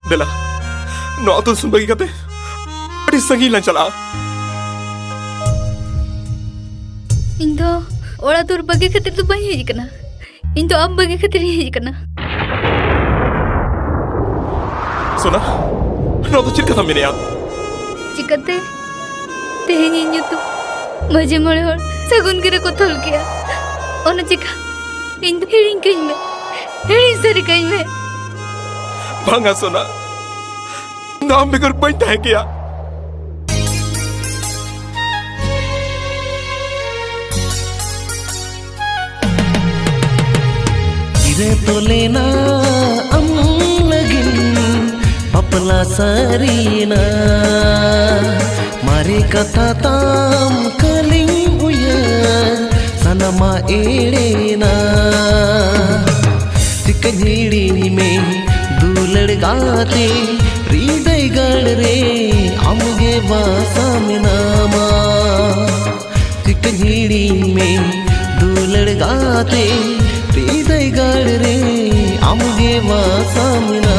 Dela, no tu sun bagi kate. Adi sangi lan chala. Indo ora tur bagi khatir tu bai hej kana. Indo am bagi khatir hej kana. Sona, no tu chirka thamine ya. Chikate teheng inyo tu maje mole hor sagun kira ko thol kiya. Ona chika indo hearing kain me. Hearing sari kain me. Banga Sona. नाम बिगर बनता है क्या इरे तो लेना अम लगिन Papla Serena मारे कथा ताम कलिंग उया सनमा एड़ेना चिकझीड़ी में दूलड़ गाते हृदय गढ़ रे आमगे बासामिनामा चिकझीड़ी में दूलड़ गाते हृदय गढ़ रे आमगे बासामिना